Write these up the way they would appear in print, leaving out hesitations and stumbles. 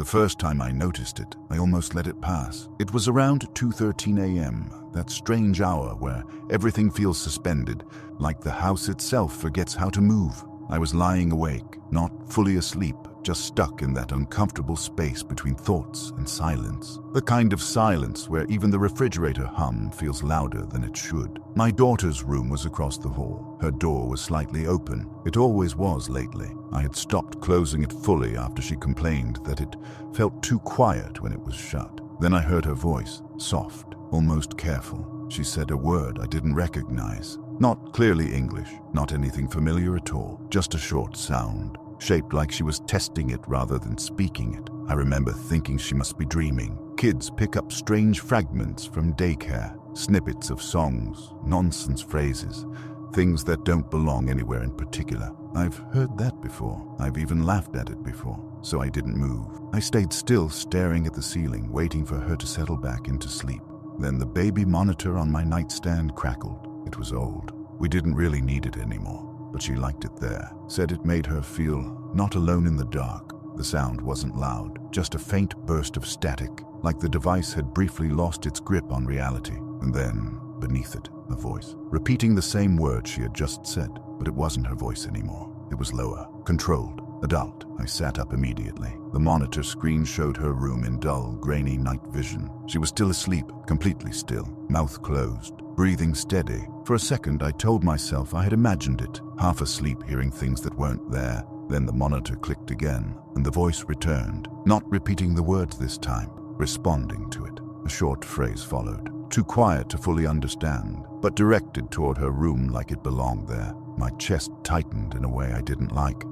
first time I noticed it, I almost let it pass. It was around 2:13 a.m., that strange hour where everything feels suspended, like the house itself forgets how to move. I was lying awake, not fully asleep, just stuck in that uncomfortable space between thoughts and silence. The kind of silence where even the refrigerator hum feels louder than it should. My daughter's room was across the hall. Her door was slightly open. It always was lately. I had stopped closing it fully after she complained that it felt too quiet when it was shut. Then I heard her voice, soft, almost careful. She said a word I didn't recognize. Not clearly English, not anything familiar at all, just a short sound, shaped like she was testing it rather than speaking it. I remember thinking she must be dreaming. Kids pick up strange fragments from daycare, snippets of songs, nonsense phrases, things that don't belong anywhere in particular. I've heard that before. I've even laughed at it before, so I didn't move. I stayed still, staring at the ceiling, waiting for her to settle back into sleep. Then the baby monitor on my nightstand crackled. It was old. We didn't really need it anymore, but she liked it there. Said it made her feel not alone in the dark. The sound wasn't loud, just a faint burst of static, like the device had briefly lost its grip on reality. And then, beneath it, a voice, repeating the same word she had just said, but it wasn't her voice anymore. It was lower, controlled, adult. I sat up immediately. The monitor screen showed her room in dull, grainy night vision. She was still asleep, completely still, mouth closed, breathing steady. For a second, I told myself I had imagined it, half asleep hearing things that weren't there. Then the monitor clicked again, and the voice returned, not repeating the words this time, responding to it. A short phrase followed, too quiet to fully understand, but directed toward her room like it belonged there. My chest tightened in a way I didn't like.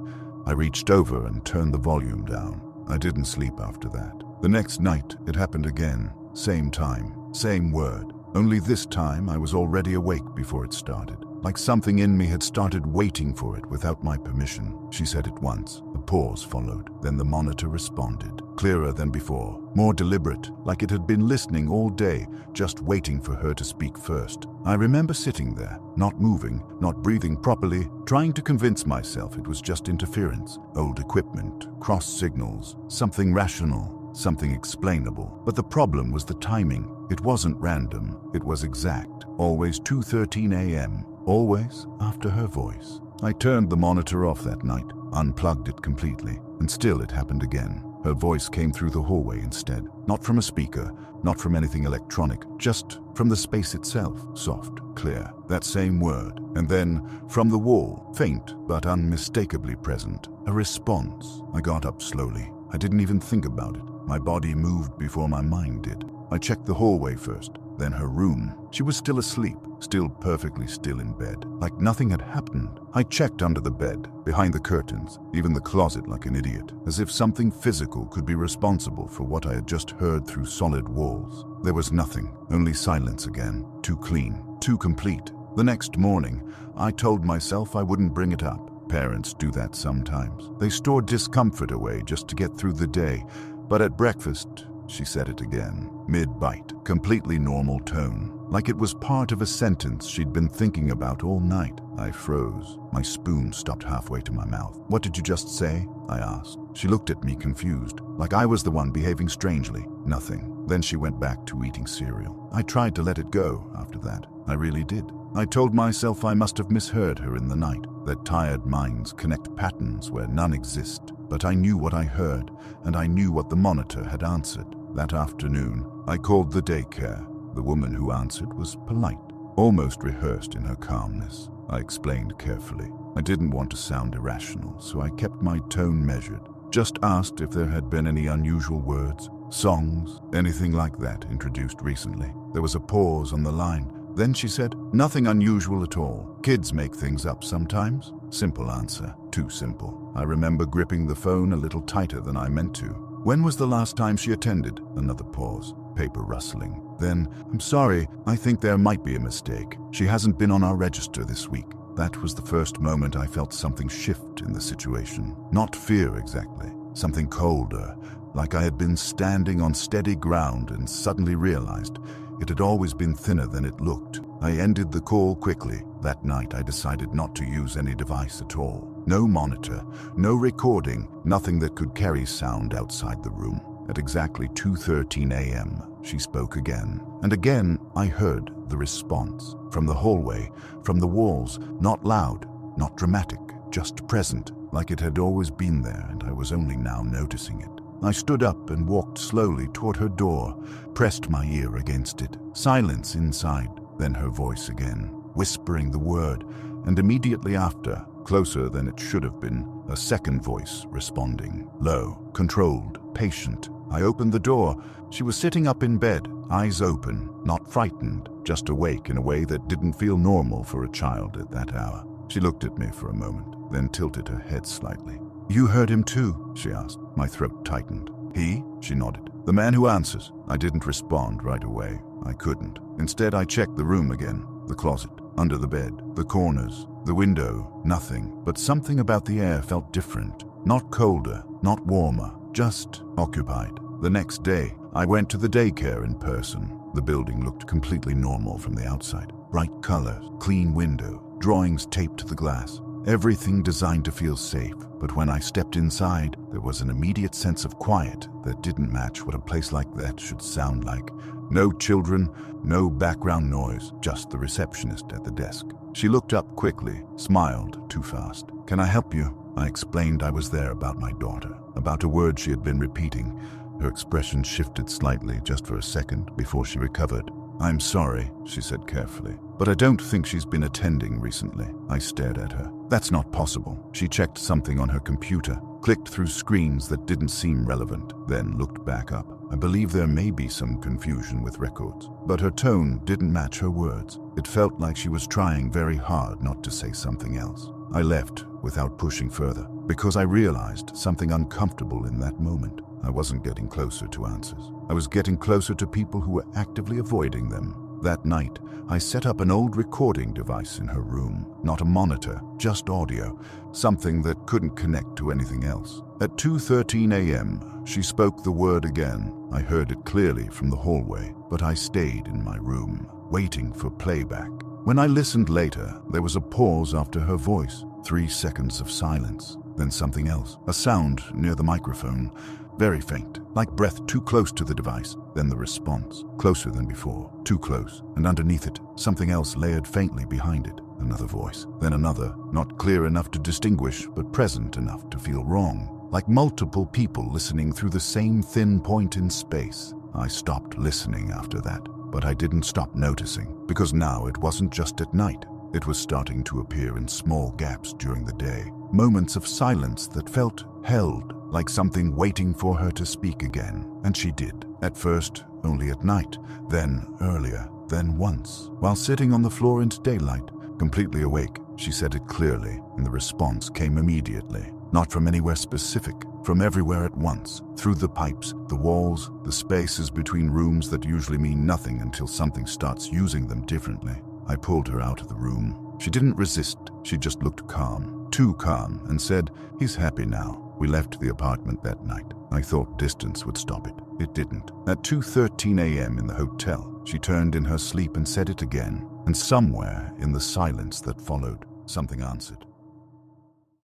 I reached over and turned the volume down. I didn't sleep after that. The next night, it happened again. Same time, same word. Only this time, I was already awake before it started. Like something in me had started waiting for it without my permission. She said it once. A pause followed. Then the monitor responded. Clearer than before. More deliberate, like it had been listening all day, just waiting for her to speak first. I remember sitting there, not moving, not breathing properly, trying to convince myself it was just interference. Old equipment, cross signals, something rational. Something explainable. But the problem was the timing. It wasn't random. It was exact. Always 2:13 a.m. Always after her voice. I turned the monitor off that night, unplugged it completely, and still it happened again. Her voice came through the hallway instead. Not from a speaker, not from anything electronic, just from the space itself. Soft, clear, that same word. And then, from the wall, faint but unmistakably present, a response. I got up slowly. I didn't even think about it. My body moved before my mind did. I checked the hallway first, then her room. She was still asleep, still perfectly still in bed, like nothing had happened. I checked under the bed, behind the curtains, even the closet like an idiot, as if something physical could be responsible for what I had just heard through solid walls. There was nothing, only silence again, too clean, too complete. The next morning, I told myself I wouldn't bring it up. Parents do that sometimes. They store discomfort away just to get through the day. But at breakfast, she said it again, mid-bite, completely normal tone, like it was part of a sentence she'd been thinking about all night. I froze. My spoon stopped halfway to my mouth. "What did you just say?" I asked. She looked at me confused, like I was the one behaving strangely. Nothing. Then she went back to eating cereal. I tried to let it go after that. I really did. I told myself I must have misheard her in the night, that tired minds connect patterns where none exist. But I knew what I heard, and I knew what the monitor had answered. That afternoon, I called the daycare. The woman who answered was polite, almost rehearsed in her calmness. I explained carefully. I didn't want to sound irrational, so I kept my tone measured. Just asked if there had been any unusual words, songs, anything like that introduced recently. There was a pause on the line. Then she said, "Nothing unusual at all. Kids make things up sometimes." Simple answer. Too simple. I remember gripping the phone a little tighter than I meant to. When was the last time she attended? Another pause. Paper rustling. Then, "I'm sorry, I think there might be a mistake. She hasn't been on our register this week." That was the first moment I felt something shift in the situation. Not fear exactly. Something colder, like I had been standing on steady ground and suddenly realized It had always been thinner than it looked. I ended the call quickly. That night I decided not to use any device at all. No monitor, no recording, nothing that could carry sound outside the room. At exactly 2:13 a.m., she spoke again. And again, I heard the response. From the hallway, from the walls, not loud, not dramatic, just present, like it had always been there and I was only now noticing it. I stood up and walked slowly toward her door, pressed my ear against it. Silence inside, then her voice again, whispering the word, and immediately after, closer than it should have been, a second voice responding. Low, controlled, patient. I opened the door. She was sitting up in bed, eyes open, not frightened, just awake in a way that didn't feel normal for a child at that hour. She looked at me for a moment, then tilted her head slightly. "You heard him too?" she asked. My throat tightened. "He?" She nodded. "The man who answers." I didn't respond right away. I couldn't. Instead, I checked the room again. The closet, under the bed, the corners, the window, nothing. But something about the air felt different. Not colder, not warmer, just occupied. The next day, I went to the daycare in person. The building looked completely normal from the outside. Bright colors, clean window, drawings taped to the glass. Everything designed to feel safe. But when I stepped inside, there was an immediate sense of quiet that didn't match what a place like that should sound like. No children, no background noise, just the receptionist at the desk. She looked up quickly, smiled too fast. "Can I help you?" I explained I was there about my daughter, about a word she had been repeating. Her expression shifted slightly just for a second before she recovered. "I'm sorry," she said carefully, "but I don't think she's been attending recently." I stared at her. "That's not possible." She checked something on her computer, clicked through screens that didn't seem relevant, then looked back up. I believe there may be some confusion with records, but her tone didn't match her words. It felt like she was trying very hard not to say something else. I left without pushing further, because I realized something uncomfortable in that moment. I wasn't getting closer to answers. I was getting closer to people who were actively avoiding them. That night, I set up an old recording device in her room. Not a monitor, just audio, something that couldn't connect to anything else. At 2:13 a.m., she spoke the word again. I heard it clearly from the hallway, but I stayed in my room, waiting for playback. When I listened later, there was a pause after her voice, 3 seconds of silence, then something else, a sound near the microphone, very faint, like breath too close to the device. Then the response, closer than before, too close, and underneath it, something else layered faintly behind it. Another voice, then another, not clear enough to distinguish, but present enough to feel wrong, like multiple people listening through the same thin point in space. I stopped listening after that, but I didn't stop noticing, because now it wasn't just at night. It was starting to appear in small gaps during the day, moments of silence that felt held, like something waiting for her to speak again. And she did. At first, only at night, then earlier, then once. While sitting on the floor in daylight, completely awake, she said it clearly, and the response came immediately. Not from anywhere specific, from everywhere at once, through the pipes, the walls, the spaces between rooms that usually mean nothing until something starts using them differently. I pulled her out of the room. She didn't resist, she just looked calm, too calm, and said, "He's happy now." We left the apartment that night. I thought distance would stop it. It didn't. At 2:13 a.m. in the hotel, she turned in her sleep and said it again, and somewhere in the silence that followed, something answered.